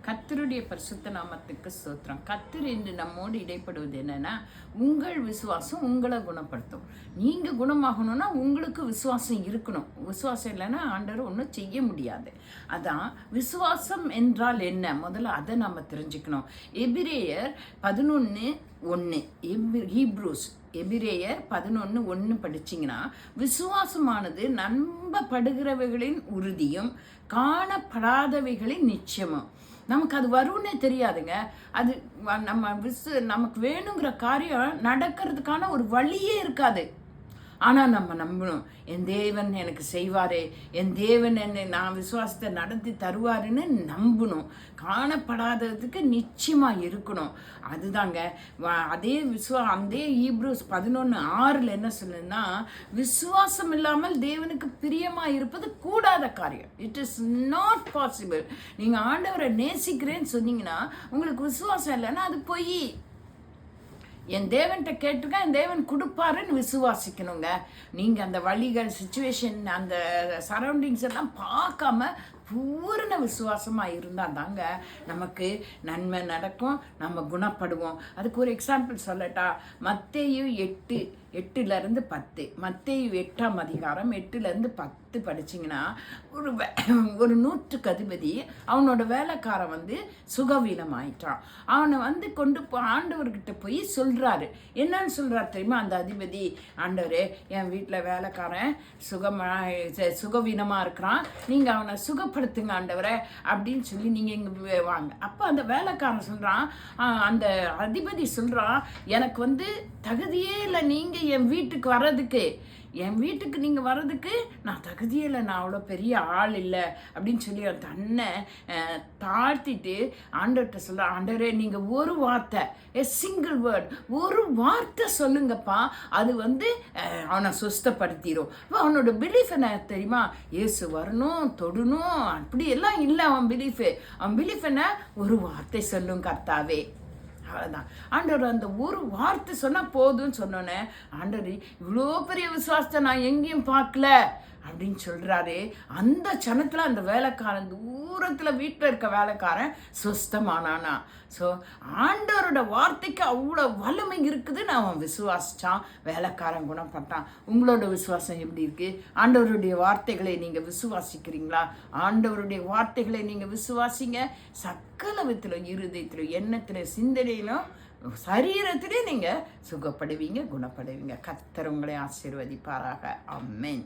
கர்த்தருடைய பரிசுத்த நாமத்துக்கு ஸ்தோத்திரம். கர்த்தர் என்று நம்மோடு இடைப்படுவது என்னன்னா, உங்கள் விசுவாசம் உங்களை குணப்படுத்தும். நீங்க குணமாகணும்னா உங்களுக்கு விசுவாசம் இருக்கணும். விசுவாசம் இல்லைன்னா ஆண்டவர் ஒன்றும் செய்ய முடியாது. அதான் விசுவாசம் என்றால் என்ன, முதல்ல அதை நம்ம தெரிஞ்சுக்கணும். எபிரேயர் 11:1 ஹீப்ரூஸ் எபிரேயர் 11:1 படிச்சிங்கன்னா, விசுவாசமானது நம்பப்படுகிறவைகளின் உறுதியும் காணப்படாதவைகளின் நிச்சயமும். நமக்கு அது வரும்னே தெரியாதுங்க. அது நமக்கு வேணுங்கிற காரியம் நடக்கிறதுக்கான ஒரு வழியே இருக்காது. ஆனால் நம்ம நம்பணும், என் தேவன் எனக்கு செய்வாரே, என் தேவன் என்னை நான் விசுவாசத்தை நடத்தி தருவாருன்னு நம்பணும். காணப்படாததுக்கு நிச்சயமாக இருக்கணும். அதுதாங்க அதே அதே ஹீப்ரூஸ் 11:6 என்ன சொல்லுன்னா, விசுவாசம் இல்லாமல் தேவனுக்கு பிரியமாக இருப்பது கூடாத காரியம். It is not possible. நீங்கள் ஆண்டவரை நேசிக்கிறேன்னு சொன்னீங்கன்னா உங்களுக்கு விசுவாசம் இல்லைன்னா அது பொய். என் தேவன்கிட்ட கேட்டுருக்கேன், என் தேவன் கொடுப்பாருன்னு விசுவாசிக்கணுங்க. நீங்கள் அந்த வழிகள், சிச்சுவேஷன், அந்த சரௌண்டிங்ஸ் எல்லாம் பார்க்காம பூரண விசுவாசமாக இருந்தால் தாங்க நமக்கு நன்மை நடக்கும், நம்ம குணப்படுவோம். அதுக்கு ஒரு எக்ஸாம்பிள் சொல்லட்டா, மத்தேயு 8:10 மத்தேயு 8ஆம் அதிகாரம் 8-10 படிச்சிங்கன்னா, ஒரு 100க்கு அதிபதி அவனோட வேலைக்காரன் சுகவீனம் ஆயிட்டான். அவனை கொண்டு ஆண்டவர்கிட்ட போய் சொல்கிறாரு. என்னன்னு சொல்கிறார் தெரியுமா அந்த அதிபதி? ஆண்டவரே, என் வீட்டில் வேலைக்காரன் சுகவீனமாக இருக்கிறான், நீங்கள் அவனை சுகப்படுத்துங்க ஆண்டவரே அப்படின்னு சொல்லி நீங்கள் இங்கே வாங்க. அப்போ அந்த வேலைக்காரன் சொல்கிறான், அந்த அதிபதி சொல்கிறான், எனக்கு தகுதியே இல்லை நீங்கள் என் வீட்டுக்கு வர்றதுக்கு. என் வீட்டுக்கு நீங்கள் வர்றதுக்கு நான் தகுதியே இல்லை, நான் அவ்வளோ பெரிய ஆள் இல்லை அப்படின்னு சொல்லி அவன் தன்னை தாழ்த்திட்டு ஆண்டவர்கிட்ட சொல்கிறான், ஆண்டவரே நீங்கள் ஒரு வார்த்தை, சிங்கிள் வேர்ட், ஒரு வார்த்தை சொல்லுங்கப்பா, அது அவனை சுஸ்தப்படுத்திடும். அவனோட பிலீஃப் என்ன தெரியுமா? இயேசு வரணும், தொடணும், அப்படி எல்லாம் இல்லை அவன் பிலீஃப் என்ன? ஒரு வார்த்தை சொல்லும் கர்த்தாவே. அவ்வளோதான். ஆண்டவர் அந்த ஒரு வார்த்தை சொன்னால் போதும்னு சொன்னோன்னே, ஆண்டவர் இவ்வளோ பெரிய விசுவாசத்தை நான் எங்கேயும் பார்க்கல அப்படின்னு சொல்கிறாரு. அந்த சனத்தில் அந்த வேலைக்காரன், தூரத்தில் வீட்டில் இருக்க வேலைக்காரன் சுஸ்தமானானா. ஸோ ஆண்டவரோட வார்த்தைக்கு அவ்வளோ வலிமை இருக்குதுன்னு அவன் விசுவாசித்தான், வேலைக்காரன் குணப்பட்டான். உங்களோட விசுவாசம் எப்படி இருக்குது? ஆண்டவருடைய வார்த்தைகளை நீங்கள் விசுவாசிக்கிறீங்களா? ஆண்டவருடைய வார்த்தைகளை நீங்கள் விசுவாசிங்க. சகல விதத்திலும், இருதயத்திலும், எண்ணத்திலும், சிந்தனையிலும், சரீரத்திலே நீங்கள் சுகப்படுவீங்க, குணப்படுவீங்க. கர்த்தர் உங்களை ஆசீர்வதிப்பாராக. ஆமென்.